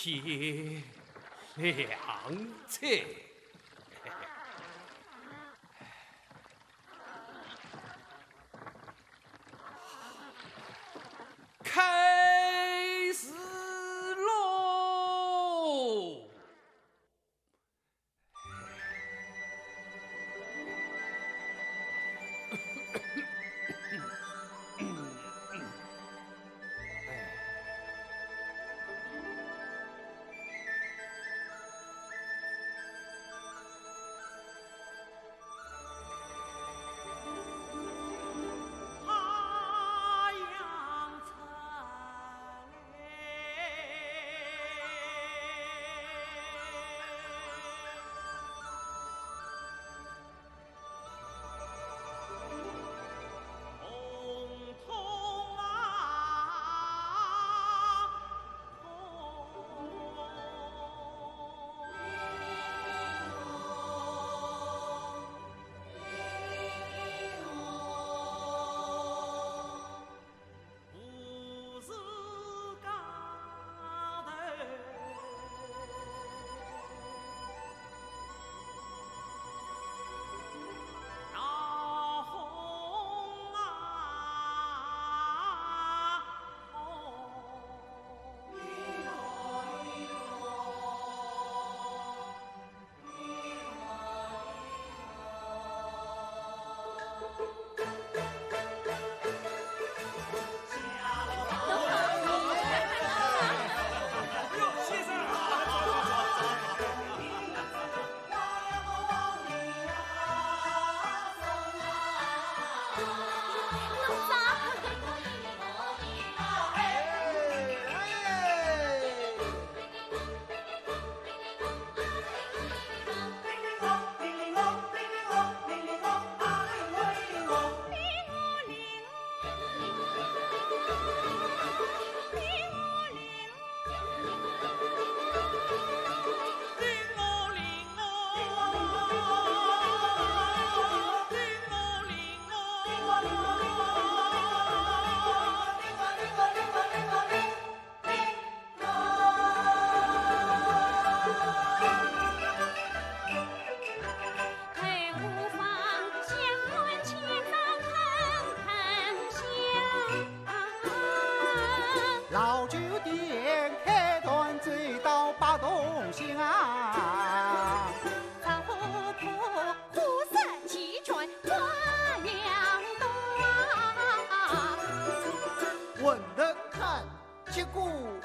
天亮着，开始喽！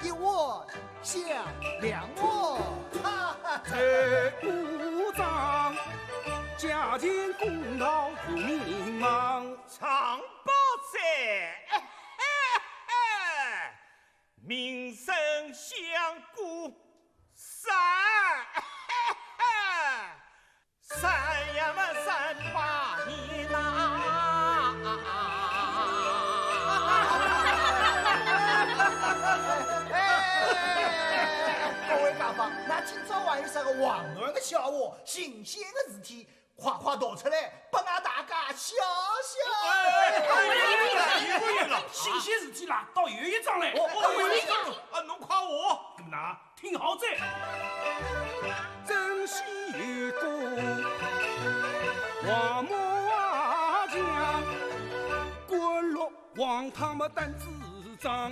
一碗响两碗。这五丈家境公道不迷茫，常保在，民生相顾三呀么300年呐。各位家坊，那今朝还有啥个黄暖的笑话、新鲜的事体，快快道出来，拨俺大家笑笑。新鲜事体啦，倒有一桩嘞。侬夸我，那么呐，听好这。珍惜有个黄毛将，滚落黄汤么担子脏。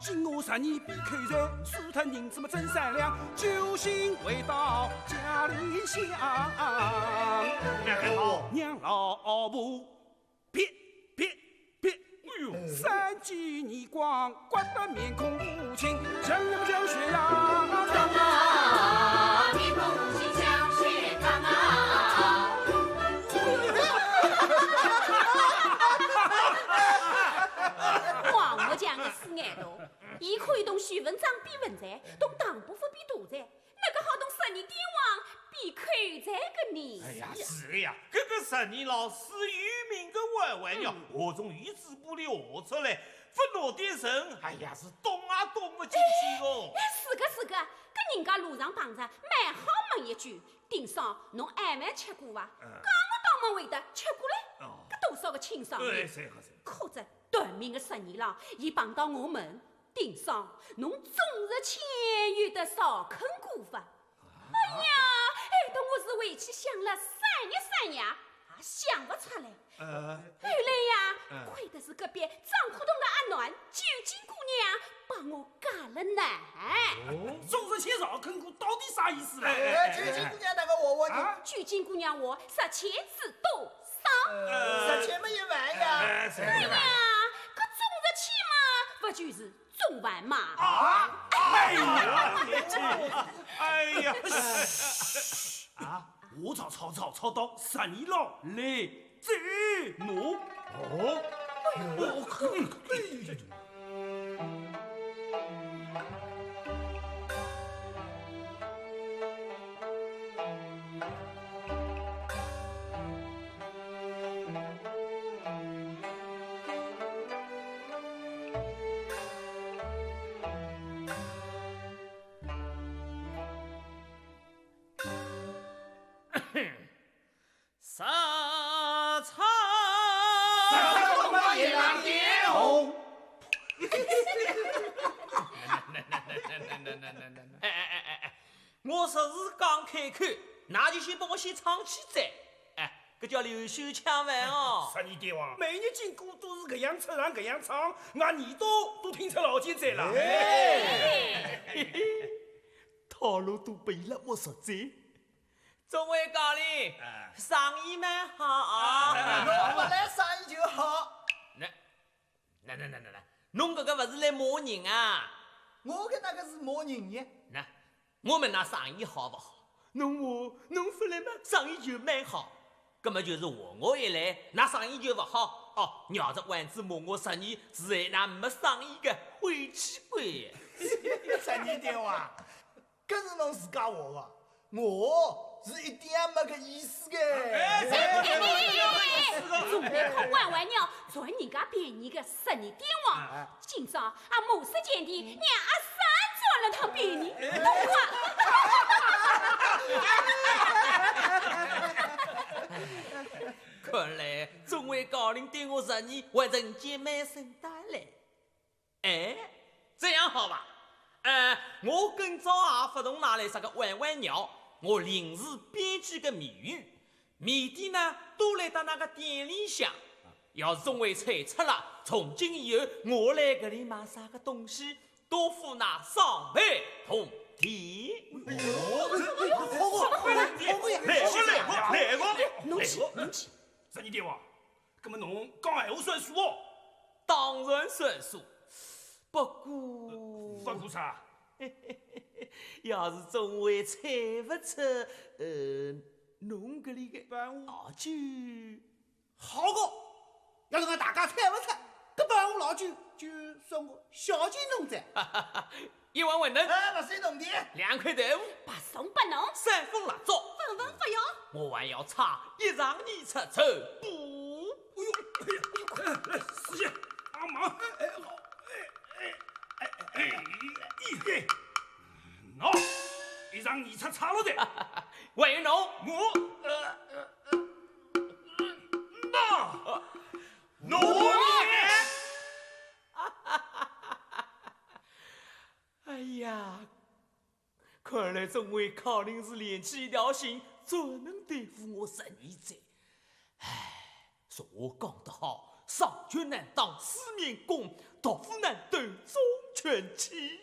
今我12年避开财，输他人子么真善良，救星回到家里乡。娘老婆，别，哎呦，3几年光，刮得面孔无情，像血呀，长啊，面孔无情像血汤啊。黄木匠的死眼头，伊可以同许文章比文才，同唐伯虎比大才，那个好同12年帝王比口才个呢？哎呀，是的呀，这个12年老师有名的玩意儿，我从鱼嘴巴里学出来，不拿点神，哎呀，是懂也懂不进去哦。是个，跟人家路上碰着，蛮好问一句，丁嫂，侬晚饭吃过伐？讲我当么会得吃过嘞？搿多少个清爽人？可这短命的12年郎，伊碰到我问，丁嫂，侬终日千元的少啃过伐？哎呀，害得我是回去想了3夜，也想不出来。后来呀，亏得是隔壁张苦洞的阿暖九斤姑娘帮我嫁了难。终日千少啃过到底啥意思啦？九斤姑娘那个我呢？九斤姑娘话10千字多少10千么1万呀？哎呀，搿终日千嘛，不就是中饭嘛？哎呀，我吵到12年了，来再怒。杀场一两点红。我实是刚开口，那就先帮我先唱起再。搿叫刘秀抢饭哦。12年帝王，每日经过都是搿样出场搿样唱，俺耳朵都听出老精彩了。套路都被伊拉摸实在。众位高领，生意蛮好啊。侬不来生意就好。那，侬搿个勿是来骂人啊？我跟那个是骂人呢。那，我问㑚生意好不好？侬话侬说来嘛，生意就蛮好。葛么就是我一来，㑚生意就勿好。哦，绕着弯子骂我10年，是害㑚没生意个晦气鬼。12年帝王，搿是侬自家话的，我是一点也没搿意思个。总别靠玩鸟赚人家便宜个12年帝王。今朝俺谋事见地，让阿三赚了趟便宜，懂看来众位高领对我12年还人间蛮盛大嘞。这样好吧？我今朝也不同拿来啥个玩鸟，我临时编几个谜语，谜底呢都来到那个店里向。要是众位猜出了，从今以后我来搿里买啥个东西，都付那双倍同体。来个，侬去。 12年帝王，葛么侬讲闲话算数哦？当然算数。不过，不过啥？要是总会猜不出，侬搿里个老酒，好个，要是俺大家猜不出，搿帮我老酒就算我小金侬在。一碗馄饨，不是侬的。 2块豆腐，不送不侬， 3分蜡烛，分文不要。我还要插1丈2尺绸布。师姐，帮忙！好，喏，1丈2尺插落的，还有侬，侬哎呀，看来总会考虑是连起一条心，专能对付我12载。唉，俗话讲得好，上拳难挡四面弓，毒妇难断忠犬欺。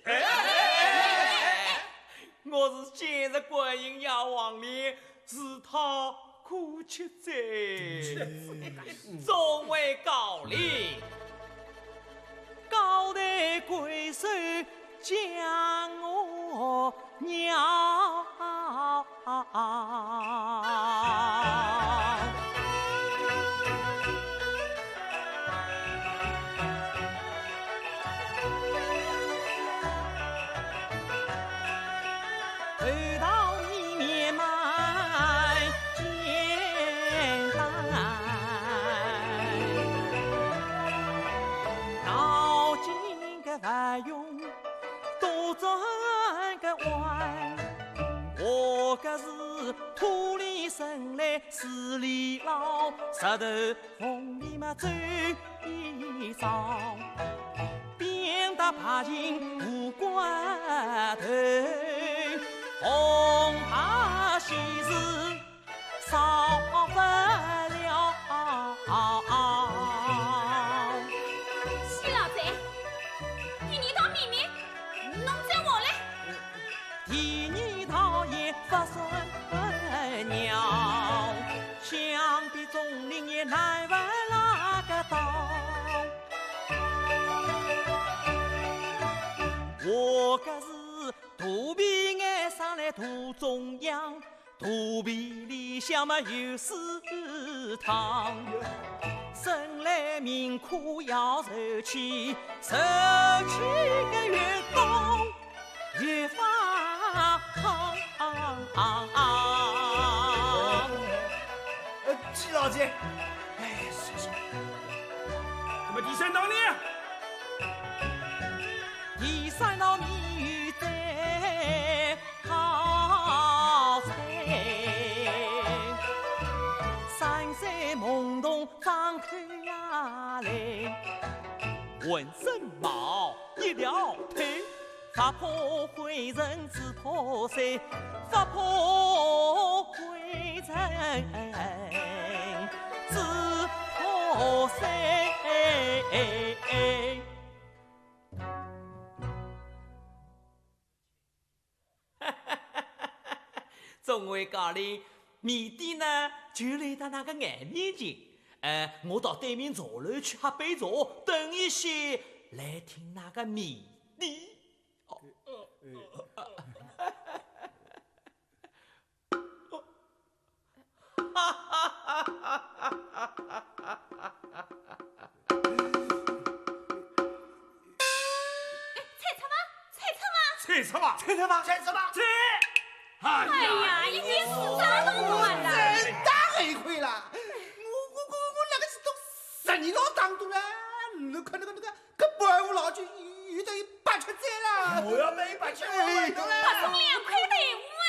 我是今日观音爷王莲，是他可惜哉，众位高龄，高抬贵手将我娘。回到你面满简单，脑筋个不用多转个弯，我可是土里生来水里捞，石头缝里嘛走一遭，鞭打爬进无关头。红牌喜事少不了。徐老贼，第二套秘密，侬再我来。第二套也不算鸟，想必众人也难为哪个道。我可是肚皮眼上来肚中央，肚皮里向嘛有丝汤，生来命苦要受气，受气个越多越发胖。季老姐，是。那么第3道呢？第3道谜语最好猜，3岁懵懂张口呀来，浑身毛一条腿，发破灰尘只破碎，发破灰尘只破碎。众位高龄，谜底呢就来到那个眼面前。我到对面茶楼去喝杯茶，等一些来听那个谜底。猜测吧。哎呀，一点事啥都不完了。真大黑亏了！我那个是都10年老当多了，侬看那个白虎老酒有等于8吃载了。我要买8吃，我买到了。不送2块豆腐哎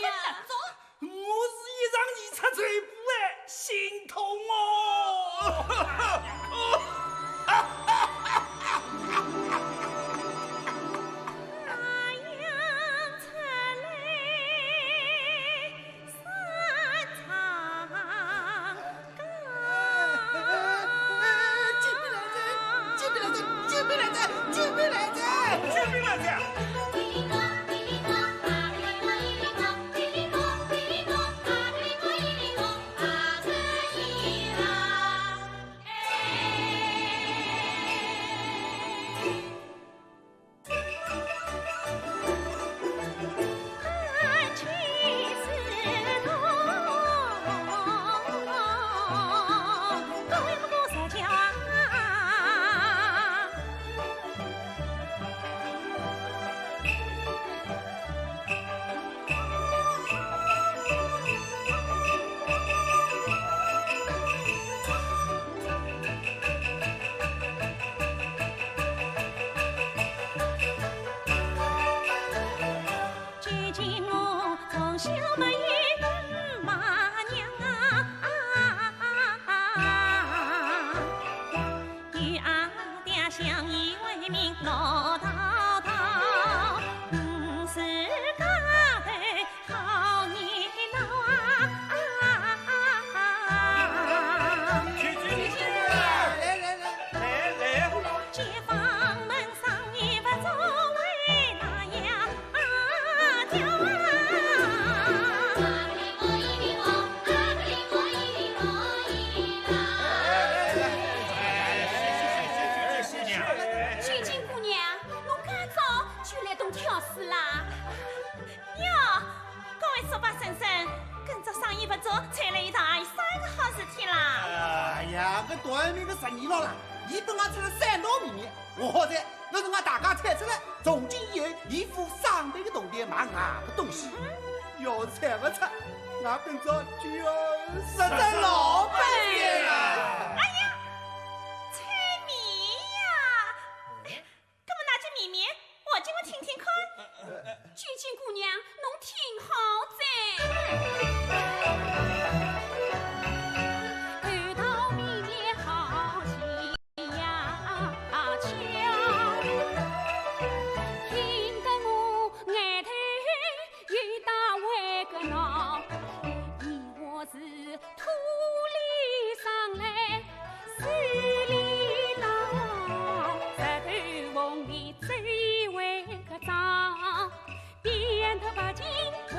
呀，走。我是1丈2尺嘴布哎，心痛哦！还懂挑事啦？哟，各位说法婶婶，跟着生意不做，才来一趟啥个好事体啦？哎呀，搿短命个十年了啦，伊本来出了3道秘密，我好在要是俺大家猜出来，从今以后，伊付3倍的铜钿买外个东西。要是猜不出，俺今朝就要实在老半天了。哎呀，猜谜呀！搿么哪句谜面，我今我听听看。菊金姑娘，侬听好在。看到秘密好奇呀巧，听得我眼头有大为个闹，以我是土里上来水里闹，石头缝里走一回个账，边头把金木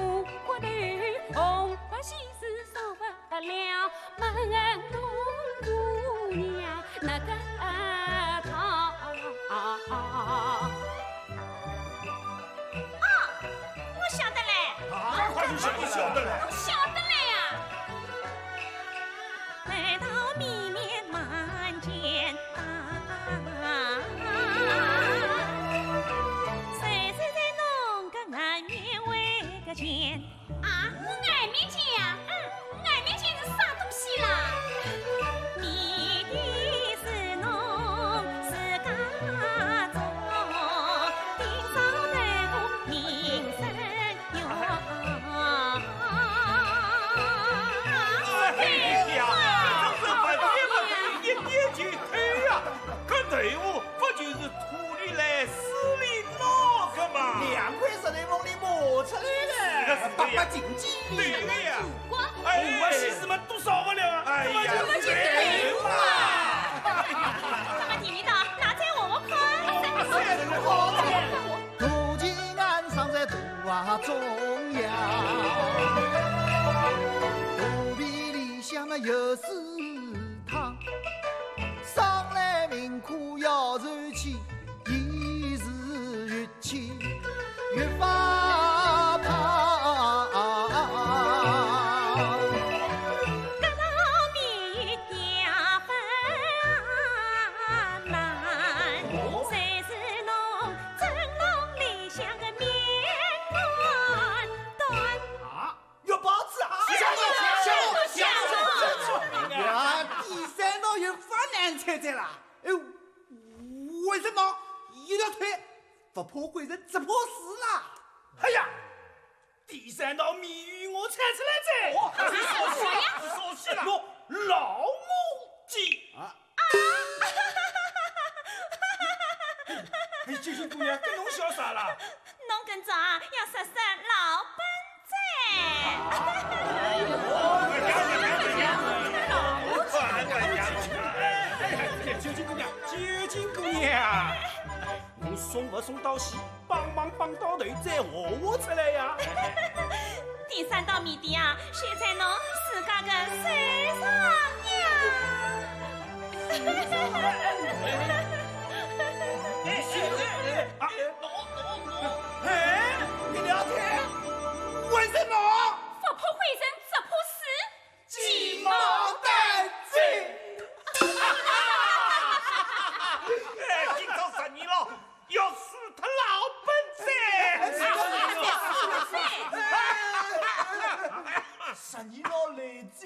骨头，红白喜事少不了，问东姑娘那个汤。我晓得嘞。啊，快就晓得了。晓得嘞呀。来到秘密蛮简单，谁在弄个外面为个钱？啊，外面钱呀？外面钱是啥东西啦？谜底是侬自家做，顶上头名声哟。哎呀，这不见了一年就退呀！搿队伍不就是土里来水里捞个嘛2块石头缝里磨出来的，八八净净。对的呀。光红白喜事嘛，多少不了啊！哎呀，这就对嘛。那么第二道拿在我看。好的。途经岸上在土瓦中央，肚皮里向那有水汤，上来命苦要受气，一时越气越发胖。搿道谜调分难，谁是侬正笼里向个面端？啊，有包子啊！呀，第3道又发难猜猜啦！哎，为什么一条腿不怕鬼人，只怕死啦？哎呀，第3道谜语我猜出来噻！说起了，老母鸡啊！哎，九星姑娘，跟侬笑啥啦？侬今朝要实施老九金姑娘，九金姑娘，侬送不送到西，帮忙帮到头，再活活出来呀！第3道谜底啊，写在侬自家个手上呀！哎，你聊天，为什么？不怕灰尘，只怕死。鸡毛掸子。哎，今朝10年了，要输脱老本噻！ 10年了累赘。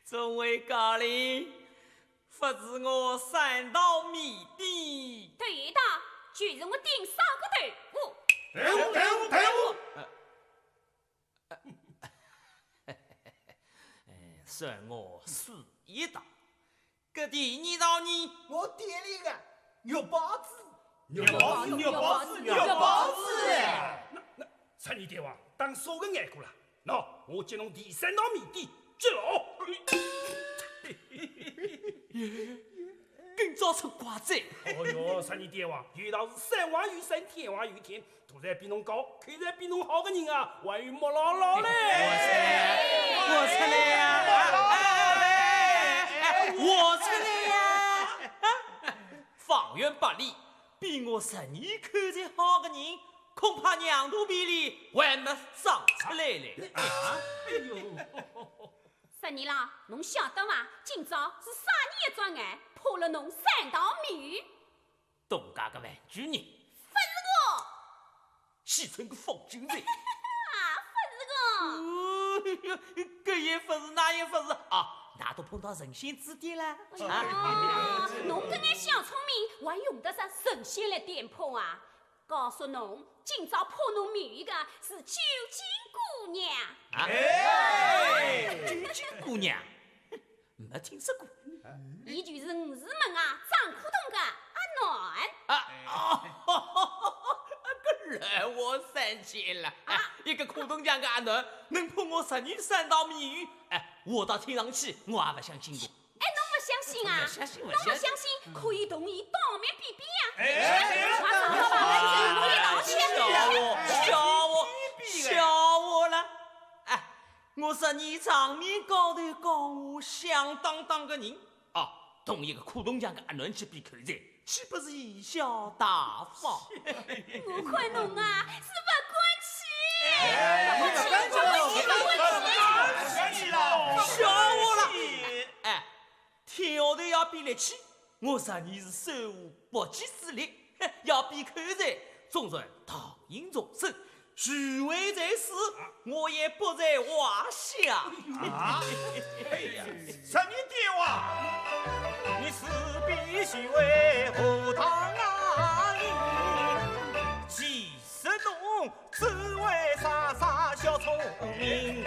众位家里，不是我3道谜底。对的，就是我顶上个队伍。队伍！算我输1道。搿第2道呢？我点了一个肉包子。肉包子！那陈年大王，当少个眼过了。喏，我接侬第3道谜底，接牢。更造成怪哉！哦哟，啥你爹哇？遇到是山外有山，天外有天，突然比侬高，看起来比侬好的人啊，还有莫姥姥嘞！我出来呀！我出来呀！方圆百里，比我12年看才好的人，恐怕两肚皮里还没长出来嘞！哎呦12年了，侬晓得伐？今朝是啥人一桩案，破了侬3道谜语。东家个玩具人，不是我，戏称个疯精人。不是我。这也不是，那也不是啊！那都碰到神仙指点了哦，侬搿眼小聪明，还用得着神仙来点破啊？告诉侬，今朝破侬谜语的是九斤姑娘。九斤姑娘，没听说过。伊就是50门啊张苦洞的阿暖。这让我生气了！一个苦东匠的阿暖能破我12年3道谜语，我到听上去我也不相信过。侬不相信啊？不相信，侬不相信，可以同伊当面比比笑我了！我12年场面高头讲我响当当的人同一个苦东匠的阿暖去比口才，岂不是贻笑大方？我看侬啊是不笑我了！跳的要比力气，我12年是手无搏击之力，要比口才，总算唐寅重生，虚伪在世，我也不在话下。12年爹哇，你是必须为后堂阿姨，其实侬只为傻小聪明。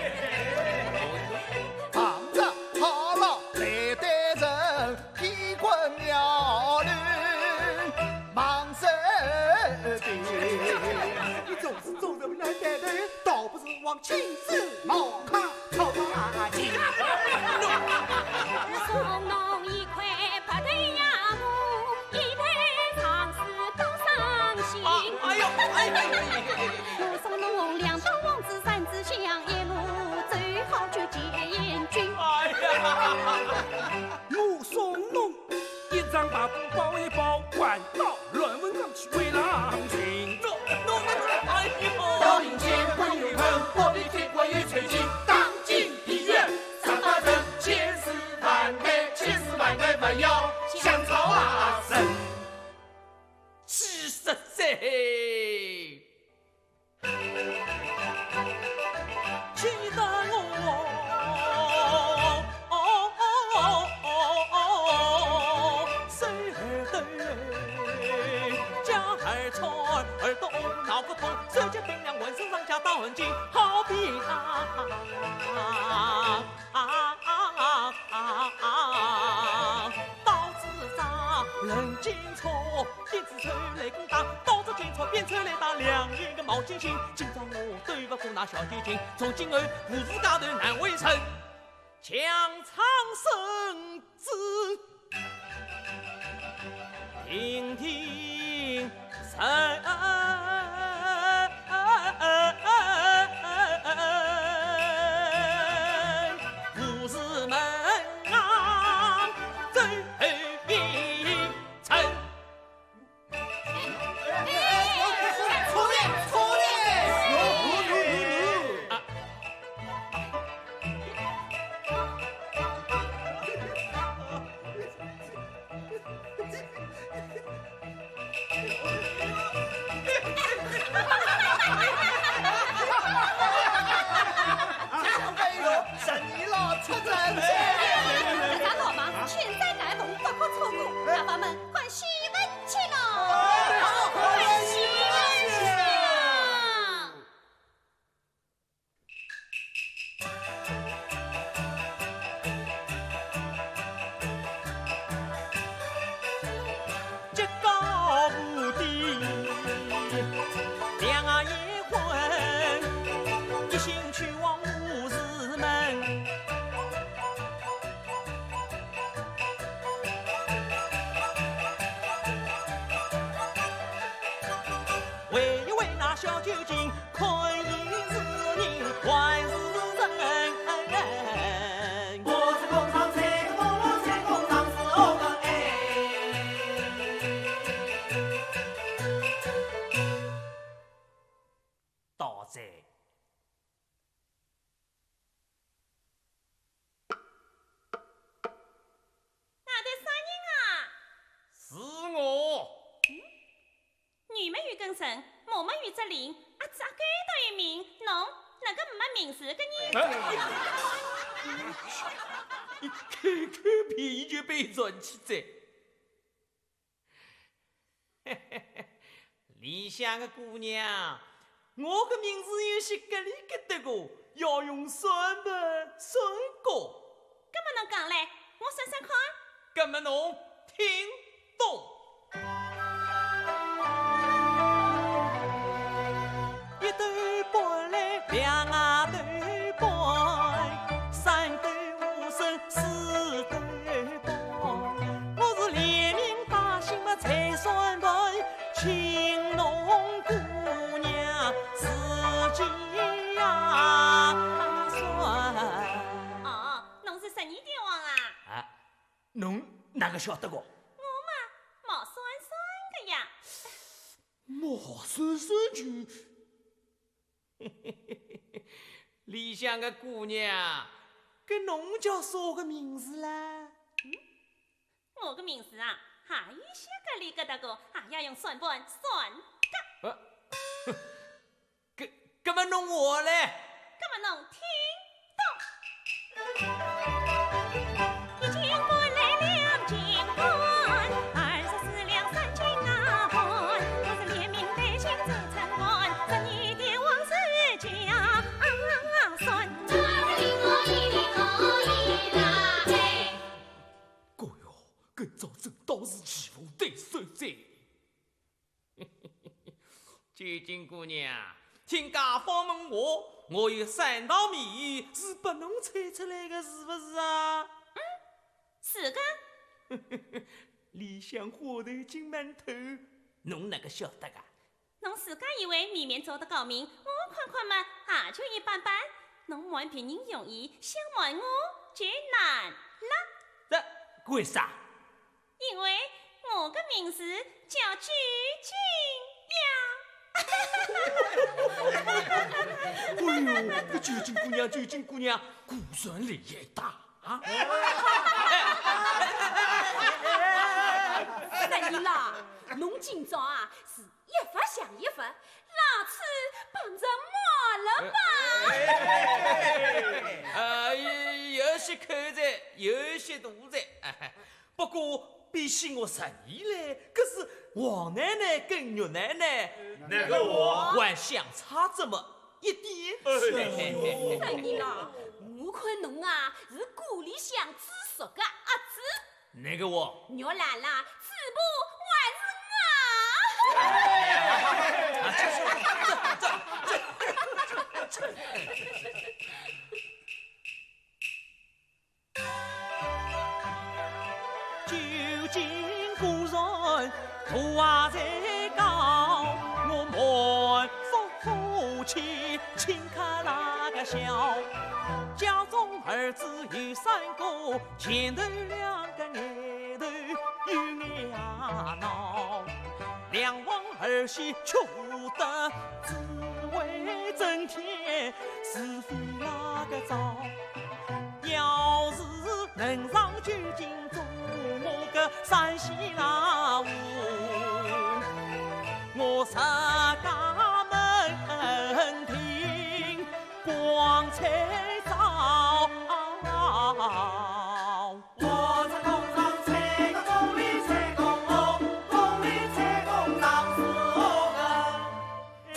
躺着好了来对人，屁滚尿流忙生病。你总是走这么难带头，倒不是往亲自茅炕靠大街。送侬一块白头鸭母，一对长丝多伤心。我送侬2道王子3支香，一路走好去见阎君。我送侬1张大布包一包，关到乱文上去为郎君。到林间关有门，破壁铁锅与吹金，当进医院3大人，千丝万缕不要香草啊生。气死噻！记得我手头家儿错儿懂脑壳痛，手脚冰凉浑身上下打横筋，好比刀子扎人筋错，鞭子抽雷公打，刀子尖错鞭抽来打两人个毛巾心。今朝我对不过那小姐姐，从今后胡子家头难为成，强唱圣旨，听听神。胡子们啊，最后一程。这家老房子全在改动，不可错过。家娃们快喜闻去了！快喜闻去了！这高屋顶小究竟，看应是人还是人？我是工厂菜个东路，菜工厂是我个哎。道在。是我。女们与根神，我们与则灵，阿只阿该到一名，侬哪个没名字个人？开口便宜就被传起在。理想的姑娘，我的名字有些格里格得个，要用算盘算过。搿么侬讲来，我算算看。搿么侬听懂？一斗半来两啊斗半，三斗五升四斗半。我是连名百姓的财算盘，请侬姑娘自己呀算。哦，侬是12点王啊？啊，侬哪个晓得个？我嘛，毛算算个呀。毛算算就。理想的姑娘，搿侬叫啥个名字啦？我个名字啊，还有些个里个搭个，还要用算盘算个。搿么侬我嘞？搿么侬听懂？一斤半来2斤半，24两3斤啊半，我是连名带姓走成官，12点王手家算。哥哟，搿早真倒是欺负对手在。究竟姑娘，听家方问我有3道谜语是拨侬猜出来的，是不是啊？是个。理想花头金馒头，侬哪个晓得啊？侬自家以为面面做得高明，我看看嘛，也就一般般。侬瞒别人容易，想瞒我就难了。这为啥？因为我的名字叫鞠婧哎呦，这究竟姑娘，孤算力也大啊！十年啦，侬今朝啊是一发想一发，老次碰着毛了吧？有些口才，有些大才，不过比起我10年来，可是王奶奶跟玉奶奶哪个我？还相差这么一点。十年啦，我看侬啊是故里向知熟的阿子，那个我，肉烂啦，嘴巴还是究竟古人土话在讲，我满腹火气，请看那个笑。家中儿子有3个，前头2个，眼头有眼闹。2房儿媳却得只为增添是非那个糟。要是能上究竟做我个山西老妇，我十家门庭光彩照。我是工厂菜个工里菜工哦，工里菜工厂是我个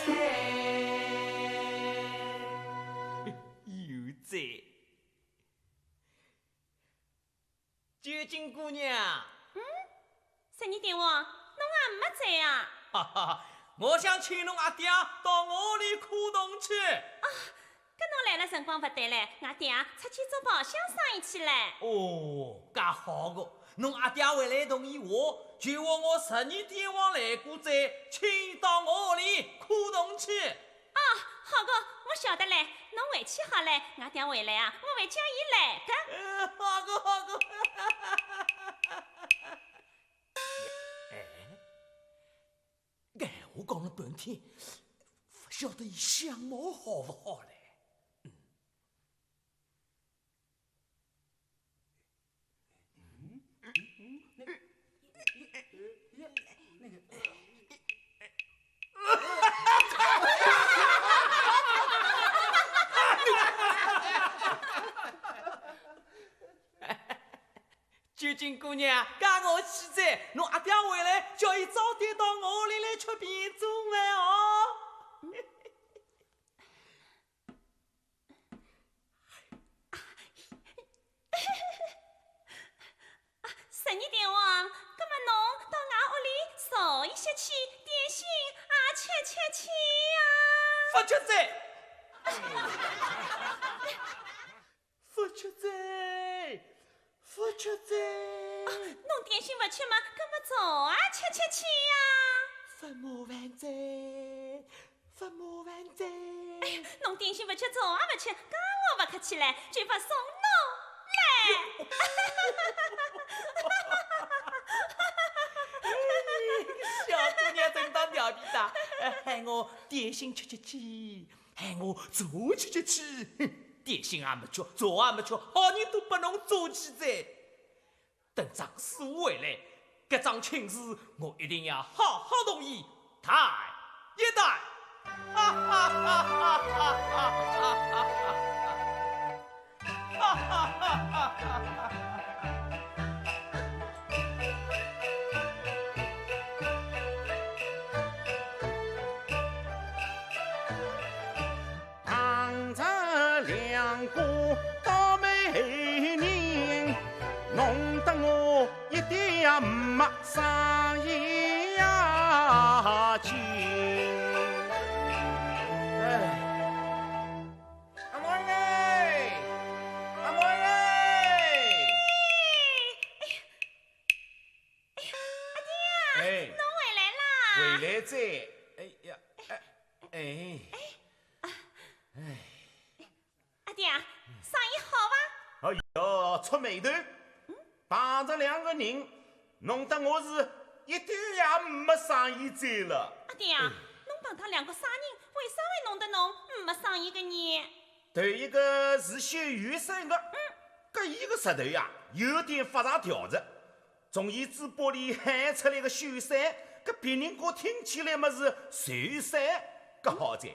有在。究竟姑娘， 12点王，侬也没在啊？哈哈，我想请侬阿爹到我里苦洞去。跟侬来了辰光不对嘞，我爹出去做包厢生意去了。哦，介好个，侬阿爹回来同意我，就话我12点往来过再，请到我屋里苦动去。哦，好个，我晓得嘞，侬回去好嘞，我爹回来啊，我会叫伊来的。好个好个。闲话讲了半天，不晓得伊相貌好不好嘞？究竟姑娘，嫁我去在，侬阿爹回来，叫伊早点到我屋里来吃便中饭哦。12点王，葛么侬到俺屋里坐一歇去，点心也吃去呀。不吃斋，不吃斋，不吃斋。侬点心不吃嘛，葛么早也吃去呀。不麻烦斋，不麻烦斋。侬点心不吃，早也不吃，讲我不客气嘞，就不送侬来。小姑娘真当调皮哒，喊我点心吃去，喊我茶吃。点心也没吃，茶也没吃，好人都拨侬做起在。等张师傅回来，搿桩亲事我一定要好好同意，抬一抬。哈哈哈哈哈哈！当着两个倒霉人，弄得我一点也没生意呀劲。阿妹哎，阿妹哎，哎，侬回来啦？回来再，哎呀，哎。阿爹，生意好伐？哎哟，出眉头，碰着两个人，弄得我是一点也没生意做了。阿爹啊，侬碰到两个啥人？为啥会弄得侬没生意个呢？头一个是修雨伞的，搿伊个舌头呀，有点发上条子，从伊嘴巴里喊出来个修伞，搿别人家听起来么是寿伞，搿好在，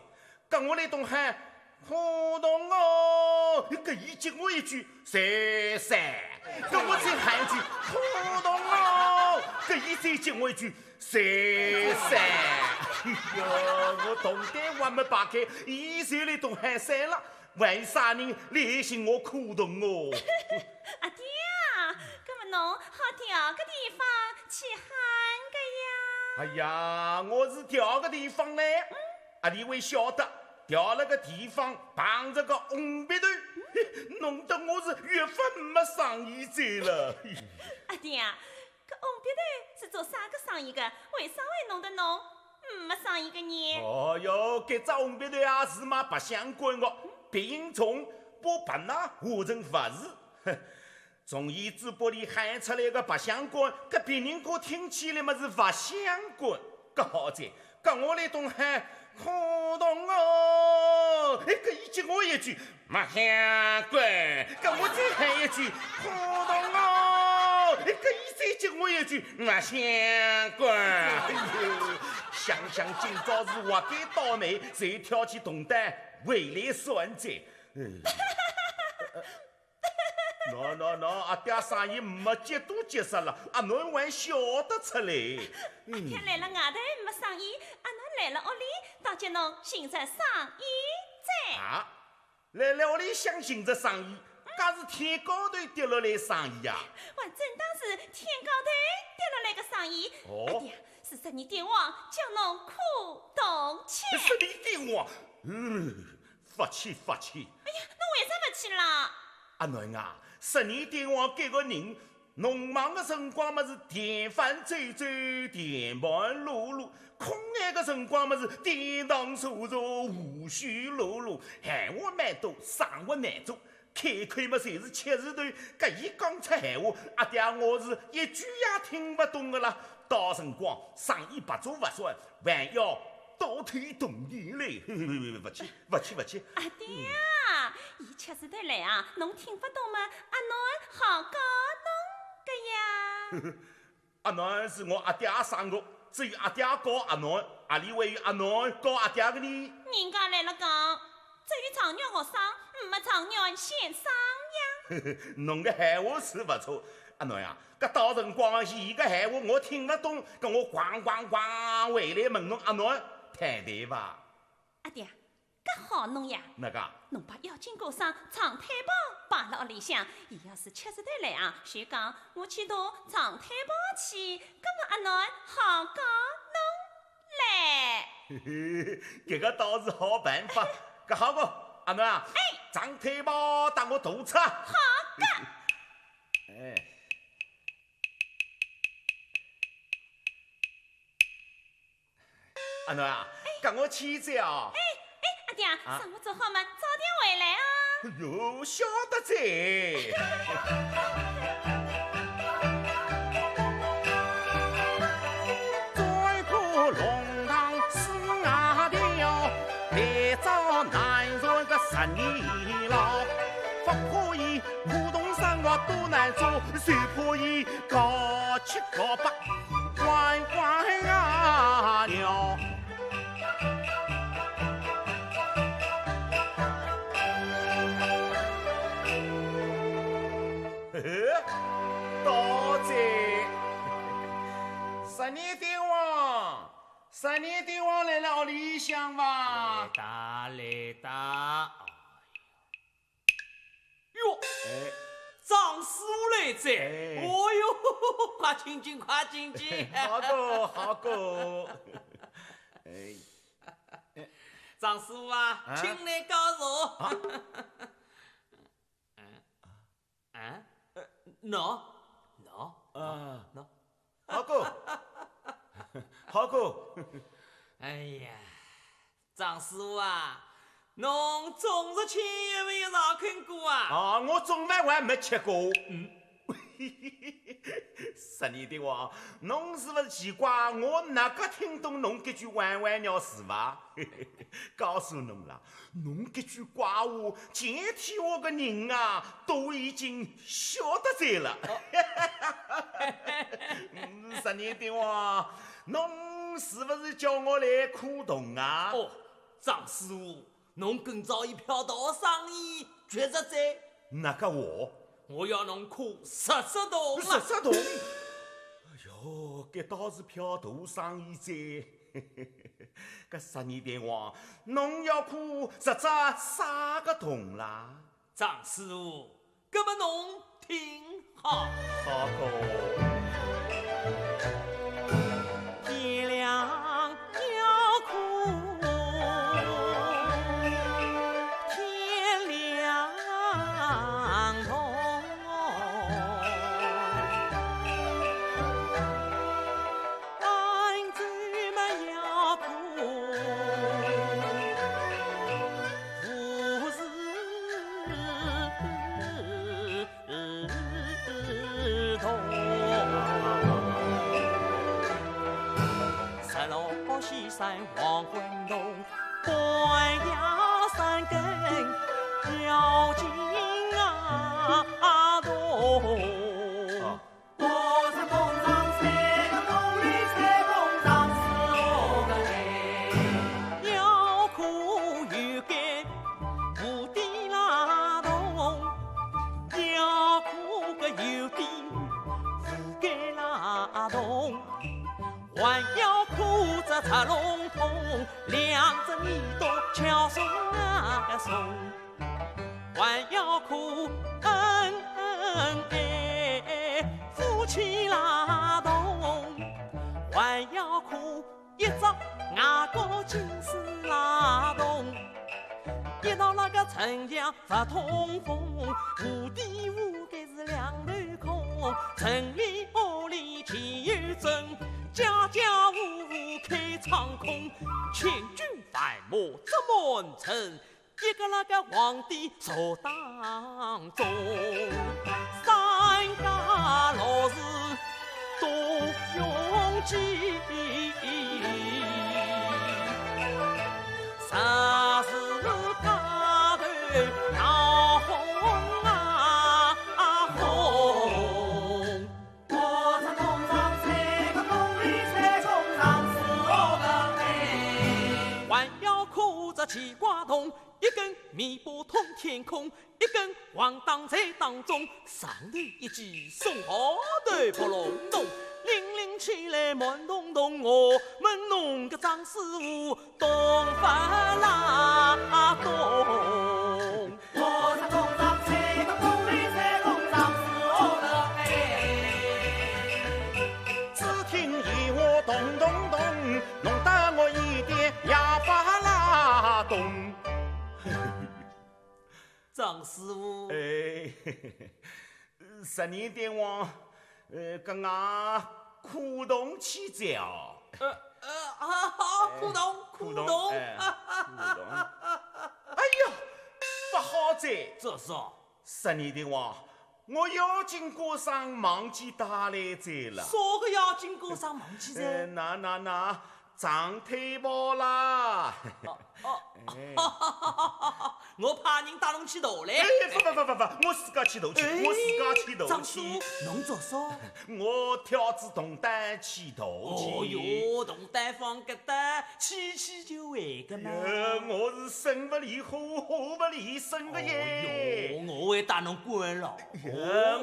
搿我来动喊活动哦，搿伊接我一句寿伞，搿我再喊一句活动哦，搿伊再接我一句寿伞。哎哟，我动弹还没摆开，伊就来动喊伞了。为啥人来寻我苦动哦？阿爹啊，搿么侬好调个地方去喊个呀？哎呀，我是调个地方呢，啊，你会晓得，调了个地方碰着个红鼻头，弄得我是越发没生意做了。阿爹啊，搿红鼻头是做啥个生意个？为啥会弄得侬没生意个呢？哦哟，搿只红鼻头啊是卖白相棍的，别人从把白拿化成物事。从伊嘴巴里喊出来个白相棍，搿别人家听起来么是勿相棍，搿好在，搿我来动喊可动哦，搿伊接我一句勿相棍，搿我再喊一句可动哦，搿伊再接我一句勿相棍。哎呦，想想今朝是活该倒霉，才挑起动弹回来算债。喏，阿爹生意没结多结实了，阿侬还晓得出来？阿爹来了外头没生意，阿侬来了屋里，当叫侬寻着生意在。啊，来屋里想寻着生意，搿是天高头跌落来生意呀？我正当是天高头跌落来个生意。哦阿爹，是12点王叫侬苦动去。12点王，不去不去。哎呀，那为啥不去啦？阿囡啊，10年帝王这个人，农忙的辰光么是田饭走走，田盘碌碌；空闲的辰光么是殿堂坐坐，胡须碌碌。闲话蛮多，生活难做。开口嘛，侪是七字头。搿伊讲出闲话，阿爹我是一句也听不懂的啦。到辰光生意不做不算，还要倒退动地来。不去不去不去。阿爹啊，伊7字头来啊，侬听不懂吗？阿囡好教侬个呀。阿囡是我阿爹生的，只有阿爹教阿囡，阿里会有阿囡教阿爹的呢？人家来了讲，只有长鸟学生，没长鸟先生呀。侬个闲话是不错，阿囡呀，搿到辰光伊个闲话我听不懂，搿我咣咣咣回来问侬阿囡谈谈伐？阿爹，搿好弄呀。哪个？侬把妖精哥生长腿包摆辣屋里向，伊要是7字头来啊，就讲我去夺长腿包去，搿么阿囡好教侬来。搿个倒是好办法。搿好个，阿囡啊，长腿包带我大出。好个。哎。阿囡啊，搿我去一哦。阿爹，生活做好嘛，早点回来啊。哎呦，晓得在。再过龙堂四外调，来找南朝个10年老。不可以普通生活多难做，就可以搞七搞八，乖乖呀了。多谢10年帝王，10年帝王来了屋里向伐？来哒来哒！哟，张师傅来在！哦哟，快请进，快请进！好个好个！张师傅啊，请来高坐。喏，好个，好个！哎呀，张师傅啊，侬中日签有没有上看过啊？我中饭我还没吃过。10年帝王，侬是不是奇怪我哪个听懂侬搿句弯弯鸟事伐？告诉侬啦，侬搿句怪话，前天我个人啊，都已经晓得在了。10年帝王，侬是不是叫我来苦动啊？哦，张师傅，侬今朝一票大生意，确实在。哪个我要侬苦10栋了。10栋？哎哟，搿倒是票大生意在。搿10年帝王，侬要苦实质啥个洞啦？张师傅，搿么侬听好。好个。天亮要哭，天亮痛。安子们要哭，不是痛。山路西山黄昏浓，断崖三根妖精啊动。我是工厂三个工里在工厂4个人，要苦有干无地拉动，要苦个有地无干拉动。还要苦着插龙通，两只耳朵敲送啊送，还要苦恩恩爱夫妻拉动，还要苦一只牙膏金丝拉动，一到那个城墙发通风，无地无该是两头空，城里屋里前有阵，家家户户开仓空，千军万马出门城，一个那个皇帝坐当中，三家老是多拥挤，啥事家头闹哄啊哄。我在工厂采个工里采中上是我的哎。弯腰挎着气瓜筒，一根米簸通天空，一根黄当在当中，上头一记松好头扑隆咚，铃铃起来慢咚咚，我问侬个张师傅懂不啦懂？我在工厂采个工里采中上是我的哎。只听一我咚咚咚，弄得我一点哑巴拉咚。张师傅，哎，十年电话，跟俺苦动起脚。好，苦动，苦动，哎呀，不好在，这是十年电话，我要进过上忘记打来在了。啥个要经过上忘记噻？那长腿包啦！我怕人带侬去头来。不，我自家去头去，我自家去头张叔去。，侬做啥？我挑子铜蛋去头去。哦哟，铜蛋放搿搭，去就回个嘛。我是生不离火，火不离身的耶。哦哟，我会带侬关牢。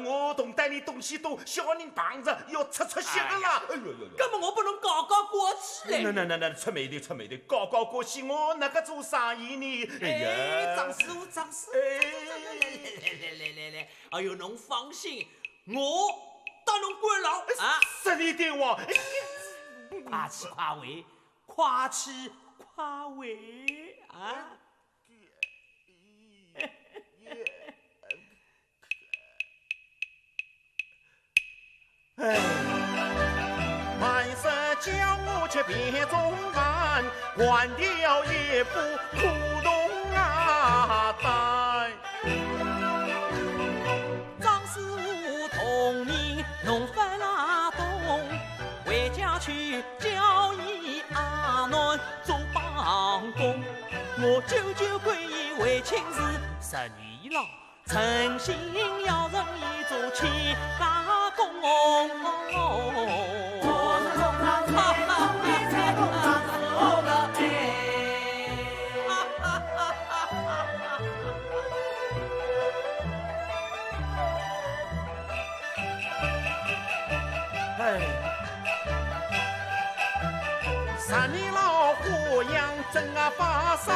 我铜蛋里东西多，小人碰着要出血的啦！哎呦，根本我不能高高过去嘞。那出美的，高高过去，我哪个做生意呢？哎，张师傅，来，哎呦，侬放心，我带侬关牢啊！十年电话，快去快回，快去快回啊！哎，万事叫我却别中办，换掉一副苦动啊蛋。张师傅同你弄翻拉动，回家去叫伊阿囡做帮工。我久归意为亲事，十年了，诚心要人伊做起家公。我在工厂采个工里采中上是我的哎，十年老花样真啊发烧，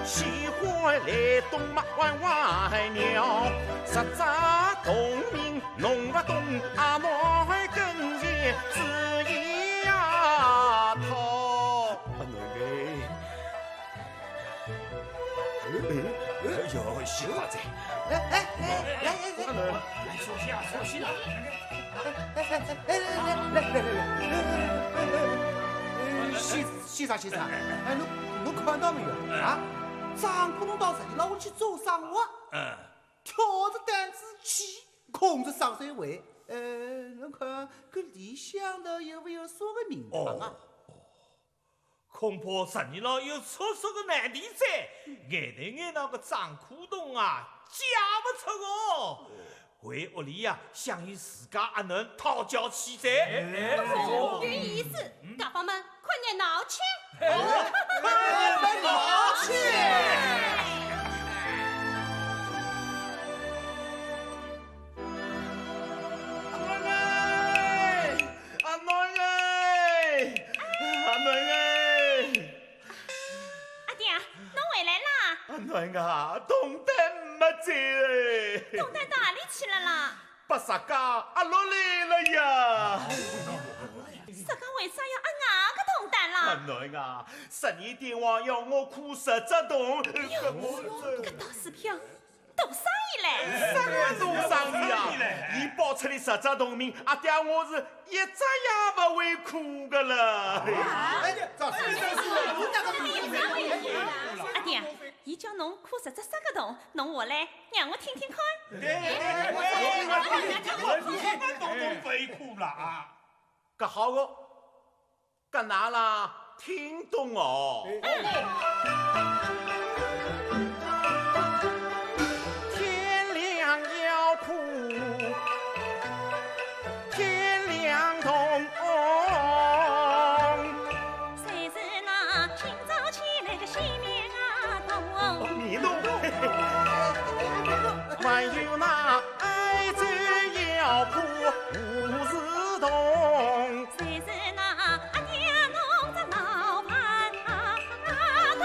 喜欢来东马玩玩鸟，十只农民弄不懂，阿孬跟前只一呀套。阿囡哎呦，喜欢在。来，首席了。先生，哎，侬看到没有啊？张古龙到十里老屋去做生活，挑着担子去，空着双手回。侬看搿里向头有没有啥个名堂啊？恐怕十年了有出色的难题在，眼那个张苦洞啊，嫁不出哦。回屋里呀，向伊自家阿囡讨教起在。有意思，家伙们快点闹去！闹去！囡啊，东丹没在哎，东丹到哪里去了啦？把啥家阿落来了呀？啥个为啥要按俺个东丹啦？囡啊，12点王要我哭10只洞，搿倒是票，大生意嘞！什么大生意啊？伊报出的10只洞名，阿爹我是一只也不会哭的了。阿爹，伊叫侬哭10只啥个洞，侬话来让我听听看。洞非哭了啊！搿好个，搿哪啦听懂哦？天亮要哭，天亮痛。谁是那清早起来的西面啊洞？你懂？还有那爱子要哭无事洞。谁是那阿爹弄着老盘洞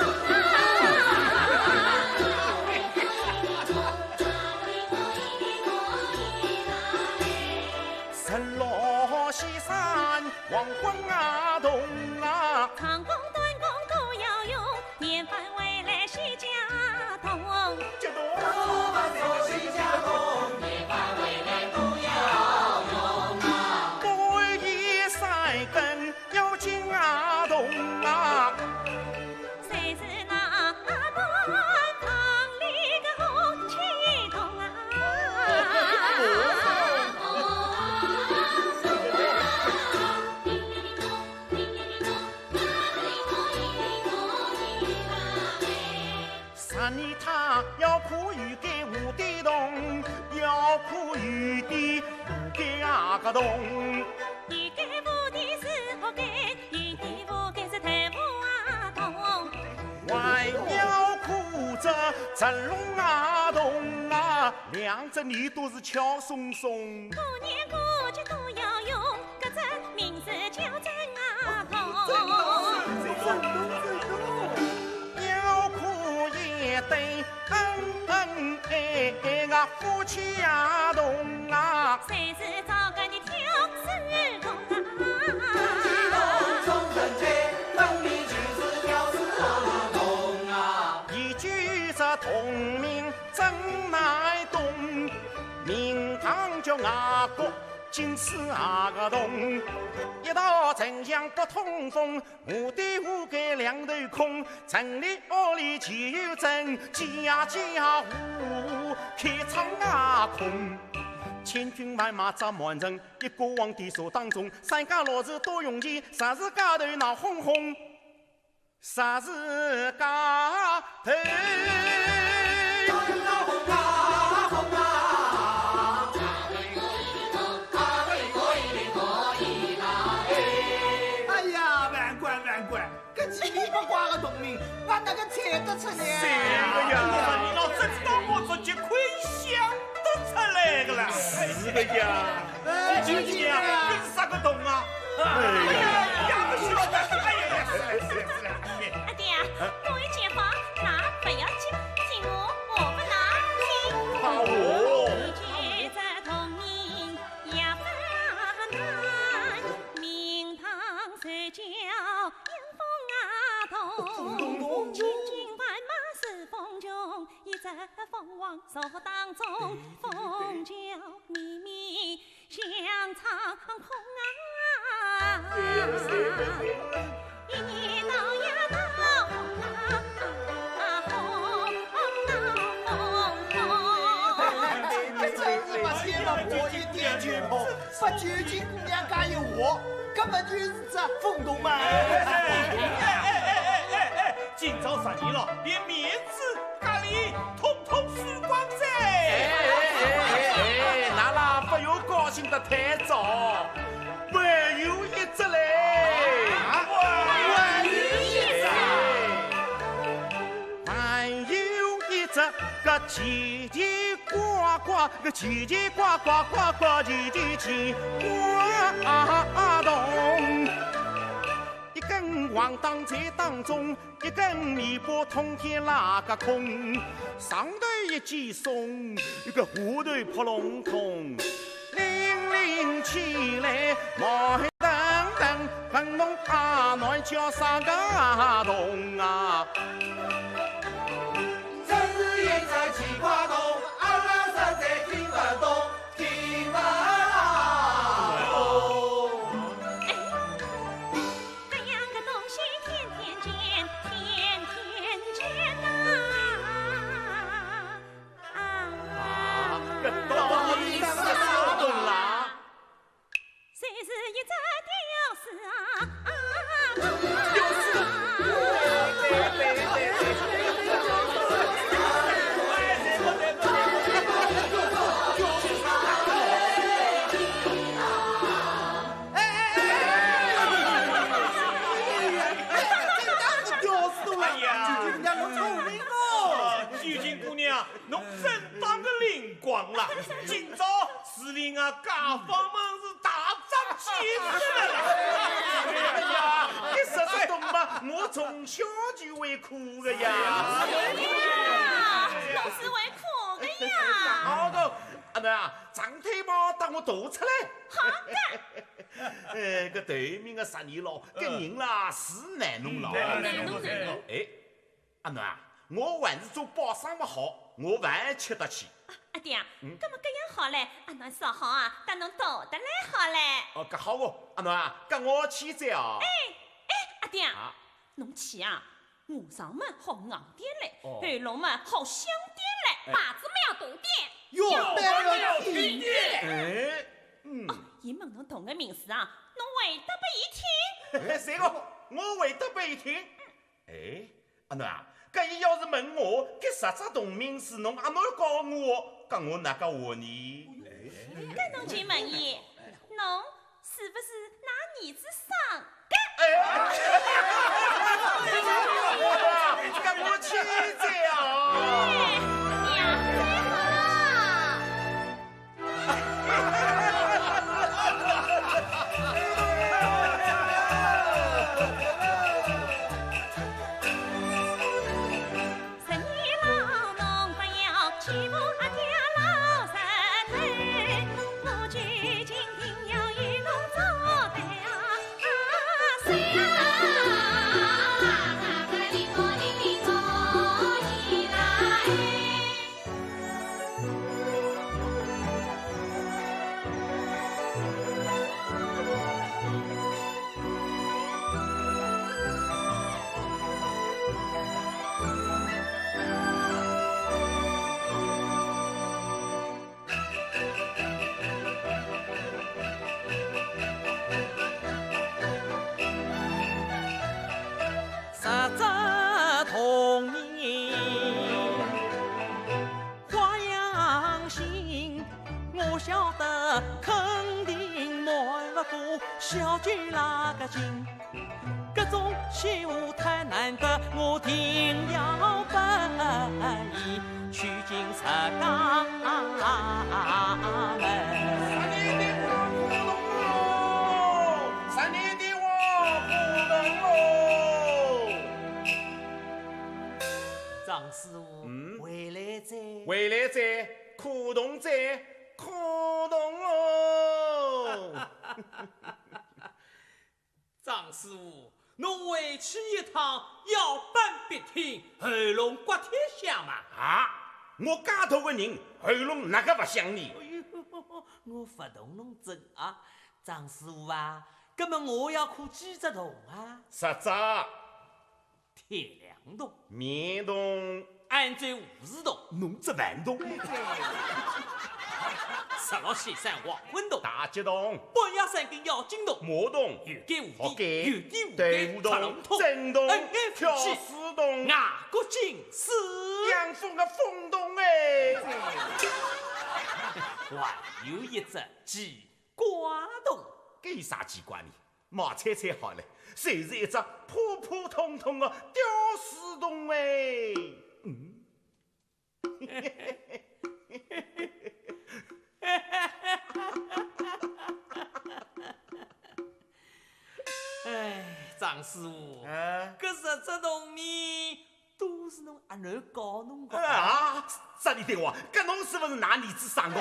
日落西山黄昏啊洞啊，长工短工都要用，年饭回来洗家洞。这洞每一3根要进啊洞啊，谁是那阿婆堂里个红旗洞啊？三里他要哭雨给无底洞，要哭雨的给阿个洞。雨给无的是好给，雨的无给是太无啊洞。还要哭着真龙啊洞啊，两只耳朵是敲松松。过年过节都要用，搿只名字叫真啊洞。要哭也得啊夫妻呀洞啊，谁是找个你挑事洞啊？一举着同名真乃洞，名堂叫阿哥。今次阿个洞，一道丞相不通风，我的屋盖两头空，城里屋里岂有真？家家户户开仓啊空。千军万马扎满城，一个皇帝手当中，三家老子多用钱，啥是家头闹哄哄？啥是家头？挂个洞名，俺那个猜得出来。谁个呀？你老真知道我做结亏想得出来个啦？是的呀。究竟啊，跟啥个洞啊？哎呀，也不晓得。哎呀，是。阿爹，我有解法，拿不要紧，听我不拿听。怕我。一举这同名也不难，名堂虽叫。千军万马是风穷，一只凤凰手当中，凤叫绵绵响苍空啊！一年到夜闹红这真是把天了破一点绝破，把九斤姑娘家有我，根本就是这风洞嘛！今朝12了，连面子、咖喱统统输光噻！那啦不要高兴得太早，还有一只嘞！还有一只个奇奇呱呱，个奇奇呱呱呱呱奇奇奇呱咚。一根黄当在当中，一根米波通天拉个空，上头一记松，一个下头扑龙通，零零起来毛黑噔噔，粉龙大暖叫啥个动啊？这是一场奇怪动，阿拉实在听不懂，听不懂。这样个东西天天见，天天见呐！这到底是啥动啦？谁是一只屌丝啊？菊金姑娘，侬真当个灵光啦！今朝司令啊，家访们是大张旗鼓的啦！哎呀，你说这懂吗？我从小就会哭的呀！老是会哭的呀！好的，阿囡啊，长腿毛当我读出来。好的。搿对面的十年咯，搿人啦是难弄咯。难弄。哎，阿囡啊，我还是做包生不好，我饭吃得起。阿爹啊，搿么搿样好嘞，阿侬说好啊，等侬读得来好嘞。哦，搿好哦，阿囡啊，搿我去再哦。阿爹啊，侬去啊，和尚们好硬点嘞，哦黑龙们好香点嘞，把子们要懂点。哟，白了天点。哎，伊问侬同个名字啊，侬回答拨伊听。谁个？我回答拨伊听。哎，阿囡啊，搿伊要是问我，搿十只动名是侬阿囡教我，搿我哪个话呢？搿侬去问伊，侬是不是拿儿子生的？搿我去再哦。娘最好。十年老侬不要欺负阿爹老实头，我究竟定要与侬作对啊！谁十只童年花样新，我晓得肯定瞒不过小姐那个劲。各种闲话太难得，我定要拨伊取经出家门。十年的我不能喽。张师傅，回来再。回来再，苦动再，苦动喽。张师傅，侬回去一趟，要搬别听，喉咙刮天响嘛？啊！我家头个人，喉咙哪个不响呢？哎呦，我不同侬争啊，张师傅啊，那么我要看几只洞啊？十只。铁梁洞、面洞、安在五士洞、侬只万洞、十六线山黄昏洞、大吉洞、半崖山跟妖精洞、魔洞、有盖无好地、盖、有地无对盖、克隆洞、正洞、恩爱跳夫妻、丝洞、外国金丝、养蜂的风洞哎，还有一只鸡瓜洞。搿有啥奇怪呢？毛猜猜好了，侪是一只普普通通的吊丝洞哎。哎，张师傅，啊搿10只洞呢，都是侬阿囡教侬的啊！啥你对我？搿侬是不是拿儿子生的？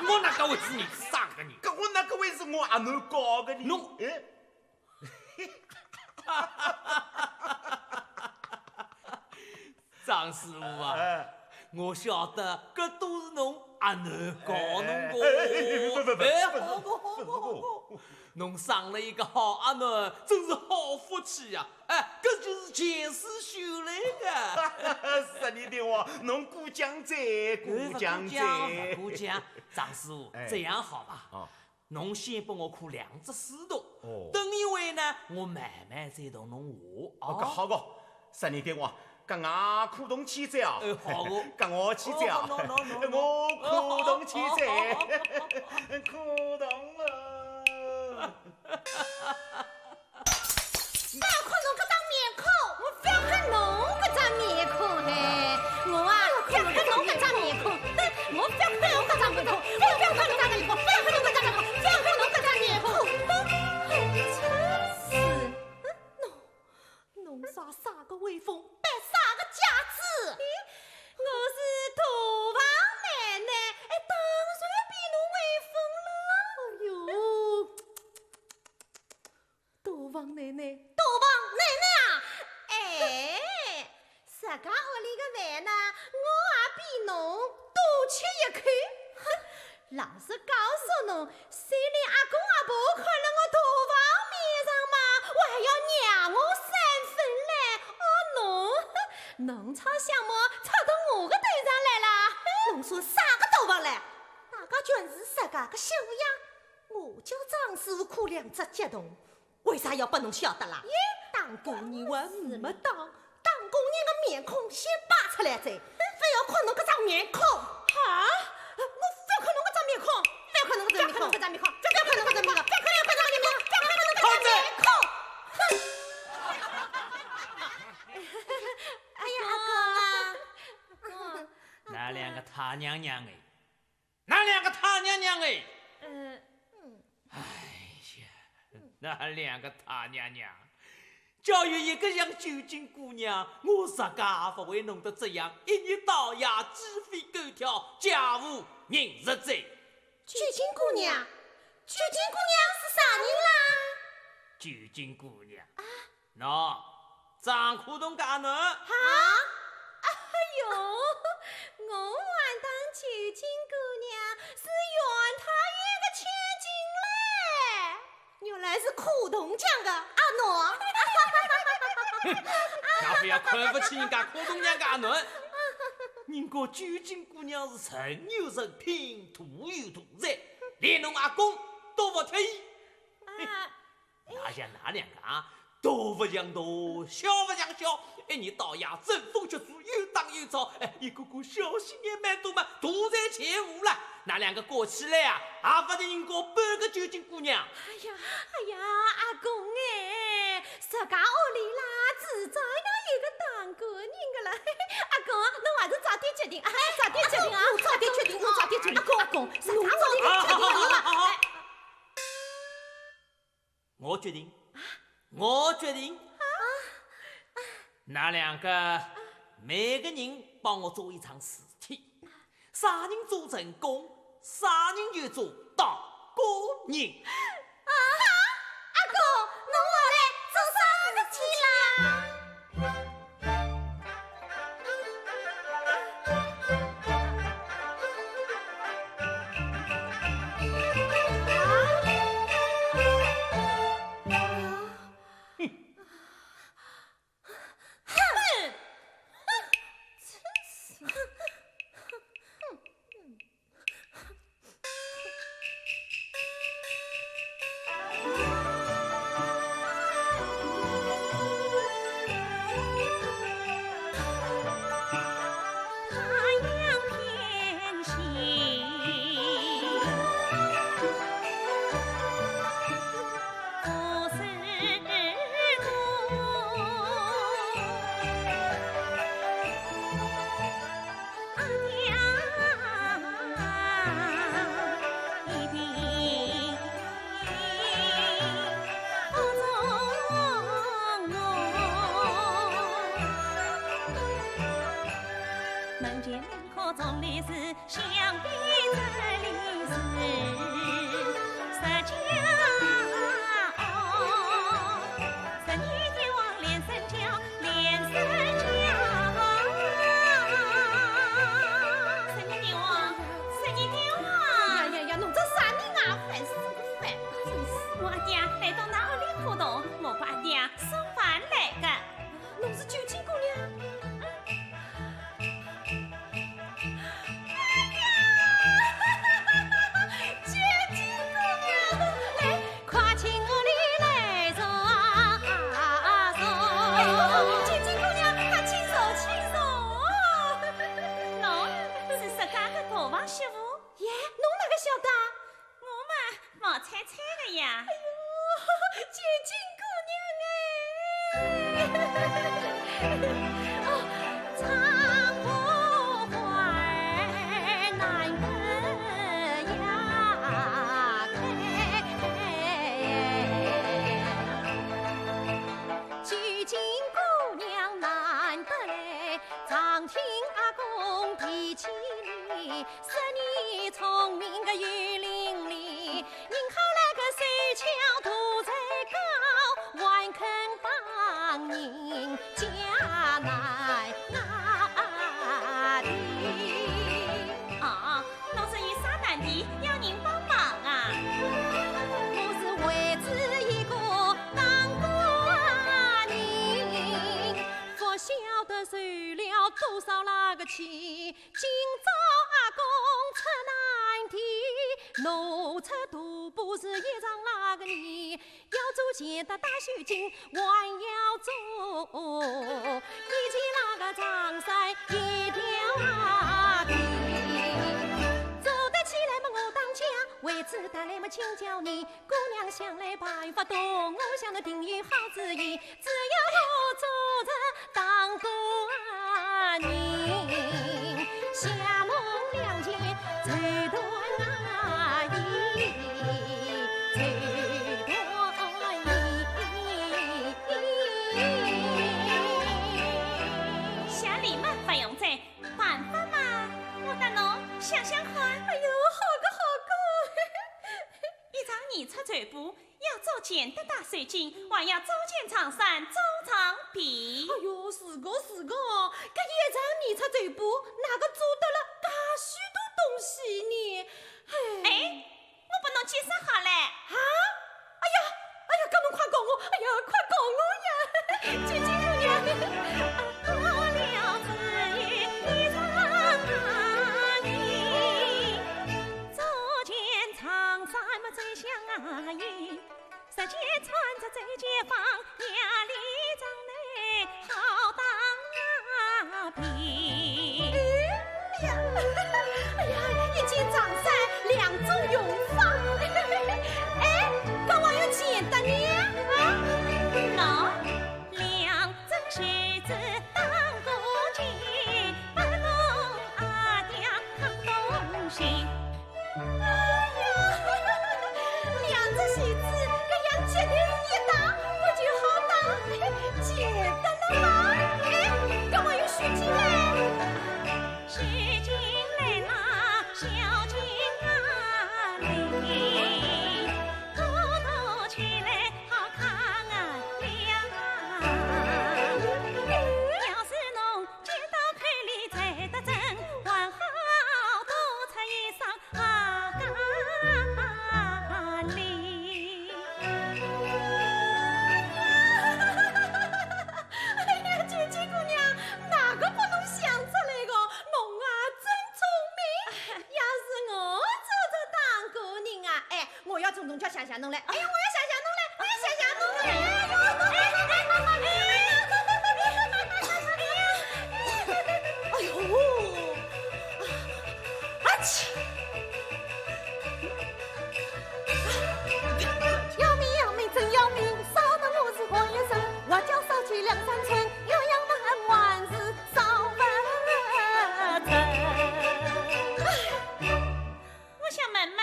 我哪个会是你生的呢？搿我哪个会是我阿囡教的呢？侬哎，张师傅啊，我晓得，搿都是侬阿囡教侬不，好，侬生了一个好阿囡，真是好福气呀！搿就是前世修来的。十年电话，侬过奖哉，过奖哉，过奖。张师傅，这样好吧？侬先帮我看2只书读，等一会呢，我慢慢再同侬话。搿好个，十年电话。跟我苦动起走，好个，跟我起走，我苦动起走，苦动了。不要看侬搿张面孔，我不要看侬搿张面孔嘿，我啊不要看侬搿张面孔，我不要看侬搿张面孔，不要看侬搿张面孔，不要看侬搿张面孔，不要看侬搿张面孔。真是，侬耍啥个威风？我是大王奶奶，当然比侬威风了。哎呦，大王奶奶啊！自家屋里个饭呢，我也比侬多吃一口。老实告诉侬，虽然阿公阿婆看了我大王面上嘛，我还要让我3分嘞。侬吵相骂吵到我个头上来了，侬说啥个大王来？大家全是自家个小呀，我叫张师傅哭2只激动，为啥要拨侬晓得啦？当过人还没当过人个面孔先摆出来再，非要看侬搿张面孔啊！我非要看侬搿张面孔，非要看侬搿张面孔，非要看侬搿张面孔，非要看侬搿张面孔，非要看侬搿张面孔，非要看侬搿张面孔。那2个他娘娘哎，那2个他娘娘哎，哎呀，那2个他娘娘，假如一个像九斤姑娘，我自家也不会弄得这样，一日到夜鸡飞狗跳，家务人实在。九斤姑娘是啥人啦？九斤姑娘，喏，张苦东家呢？啊！哎呦，我还当九斤姑娘是袁太爷的千金嘞，原来是苦东江的阿喏。那不要看不起人家苦东娘家囡，人家九斤姑娘是人有人品，土有土才，连侬阿公都不贴伊。哪像那2个啊？大不像大，小不像小，一日到夜争风吃醋，又打又吵，一个个小心眼蛮多嘛，独在前无了。那2个过起来啊，也不得人家半个九斤姑娘。哎呀，阿公自家屋里啦，迟早要有个当家人的啦。阿公，侬还是早点决定啊，早点决定啊，早点决定，早点决定。阿公，自家屋里的决定好嘛？我决定，那2个每个人帮我做一场事体，啥人做成功，啥人就做当家人。阿公，侬后来做啥事体啦？苦动，我把阿爹送饭来的。侬是九斤姑娘？九斤姑娘，来，快请我里来坐坐。九斤姑娘，快请坐，请坐。侬是自家的大房媳妇？耶，侬哪个晓得？我嘛毛菜菜的呀。九斤姑娘哎，长花花难分呀开，九斤姑娘难得来，常听阿公提起你，是你聪明个玉伶俐，人好来个手巧肚才高，还肯帮人家难阿弟。哦，侬是有啥难题要人帮忙啊？我是为子一个当官人，不晓得受了多少那个气，今朝阿公出难题，奴出大步是一场那个年，要做钱的大手巾还要做，以前那个长衫一条皮。走得起来嘛，我当家；为子带来嘛，请教你。姑娘想来办法多，我想的定有好主意。只要我做着当官人，下梦两件最多阿姨，最多下里嘛不用在，办法嘛，我带侬想想看。哎呦，好个好个！一场二出全部，要做件的大手巾，还要做件长衫、做长皮。哎呦，是个，搿一场二出全部，哪个做得了介许多东西呢？哎，我帮侬介绍好嘞。啊！哎呀，搿侬快告我！哎呀，快告我呀！九斤姑娘，好了子女一场你，做件长衫么最像阿姨，实际穿着最解放，压力长内好当阿皮。哎呀，一件长衫两种用法。哎，搿我有简单呢啊！喏，两针须子当过肩，不弄阿爹扛东西。哎呀，两只须子搿样接头一打，我就好打，简单了吗？哎，搿我有须巾嘞。须巾来拿小巾阿里，偷偷起来好看啊亮。要是侬见到口里才得真，还好多出一双阿嘎里。哎呀，九斤姑娘，哪个把侬想出来的？侬啊，真聪明！要是我做着当官人啊，哎，我要从侬家谢谢侬来。哎呀，我要谢谢侬来，我要谢谢侬来。哎呦，阿切！要命要命真要命，烧得我是活一身，我叫烧去两三寸，鸳鸯问恩万事烧不成。我想问问，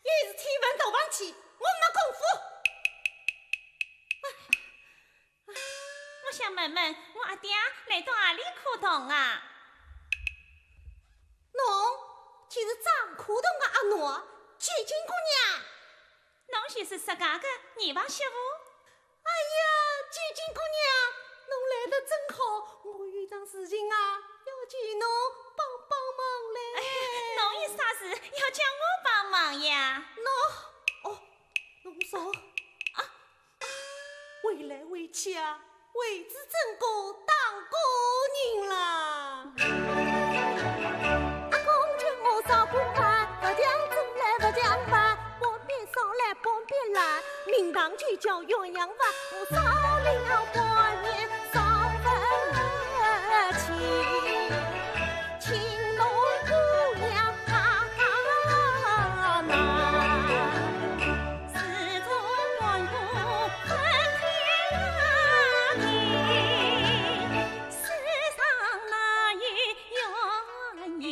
也是天文大放弃，我没功夫。我想问问，我阿爹来到哪里苦动啊？侬就是张苦动的阿孬，九斤姑娘。侬就是自家的二房媳妇。哎呀，九斤姑娘，侬来得真好，我有一桩事情啊，要请侬帮忙嘞。侬有啥事要叫我帮忙呀？侬说。去啊，为子争过当过人啦。阿公叫我照顾饭，不讲做来不讲饭，半边上来半边来，名堂就叫鸳鸯饭，我少了半年上分钱，请侬姑娘看看那。四中关公恨天命，世上哪有鸳鸯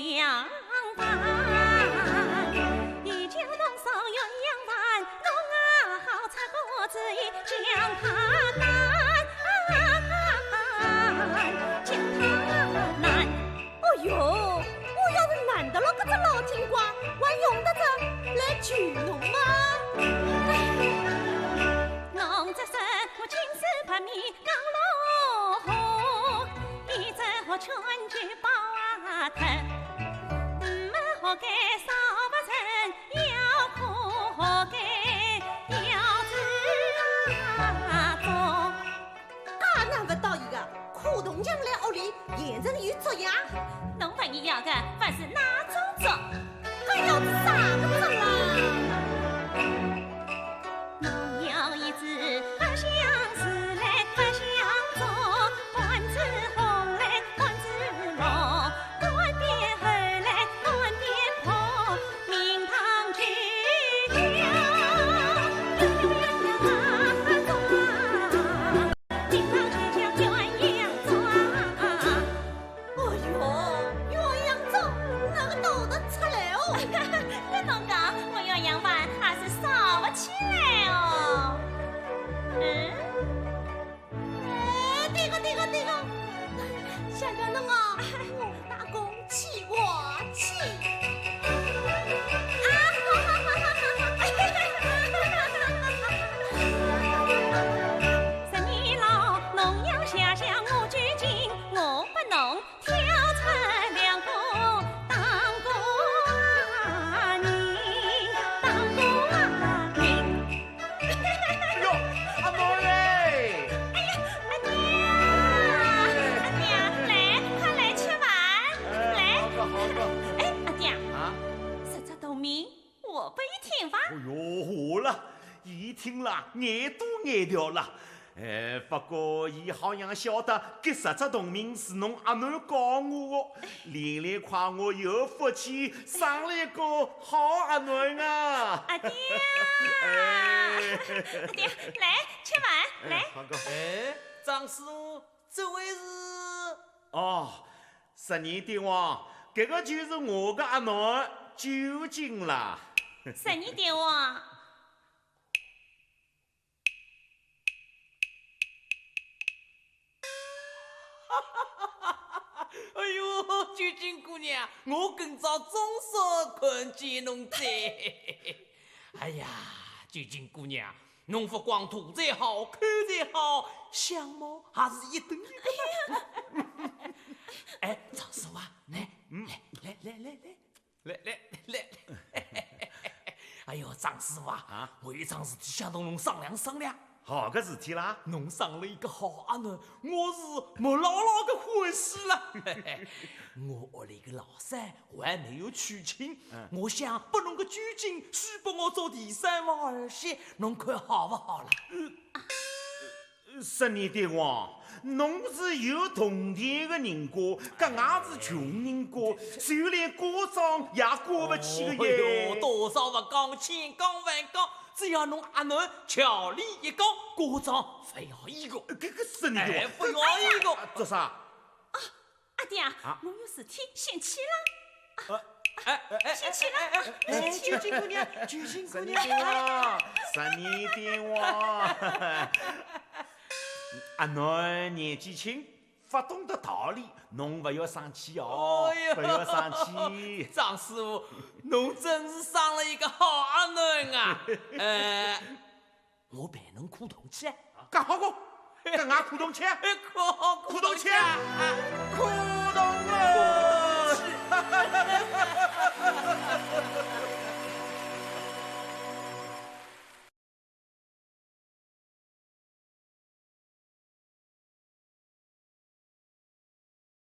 饭？已经弄上鸳鸯饭，侬啊好出个主意将他难，将他难。哦哟，我要是难得了搿只老金瓜，还用得着来救侬吗？侬这身我青丝白面刚落红，一只好全举包啊头，没好该少不成，要苦好该要自中。噶难不到伊个苦铜匠来屋里验证有作呀？侬问伊要的凡是哪种作？搿要是啥个作啦？侬要一只不相思来不相中，官子红来官子long，官变后来官变破，名堂去掉，名堂去叫鸳鸯妆。哦哟，鸳鸯妆那个都得出来哦。跟侬讲，我鸳鸯饭还是烧不起来哦。哎，对个，想叫侬啊，我打工气我气。十年老，侬要想想我究竟，我不侬挑出两个当过人，当过人。哟，阿嬷嘞！阿娘，来，快来吃饭，来。好的。哎，阿娘，啊？实只道明，我不一听伐？哎哟，好了，伊听了眼多眼条了。不过伊好像晓得搿十只同名是侬阿囡教我的，连连夸我有福气，生了一个好阿囡啊！阿爹，阿爹，来吃饭，来。好个。哎，张师傅，这位是？哦，十年帝王，搿个就是我的阿囡究竟啦。十年帝王。哎呦，究竟姑娘，我今朝总算看见侬在。哎呀，究竟姑娘，侬不光图才好，看才好，相貌还是一等一个。哎，张师傅啊，来。哎呦，张师傅啊，我有桩事体想同侬商量。好个事体啦！侬生了一个好阿囡，我是没牢牢的欢喜了。我屋里个老三还没有娶亲，我想把侬个究竟许拨我做第三房儿媳，侬看好不好了？十年帝王，侬是有铜田的人家，搿也是穷人家，就连家长也过不起的哎耶。呦，多少不讲，千讲万讲，只要侬阿囡俏脸一讲，家长非要一个。搿个十年帝王，非要一个。做啥？阿爹，我有事体先去了。先去了。究竟姑娘，十年帝王，十年帝王。阿囡年纪轻，不懂得道理，侬不要生气哦，不要生气。张师傅，侬真是生了一个好阿囡啊！我陪侬苦铜去。干好个，干俺苦铜去，苦铜去，苦铜了。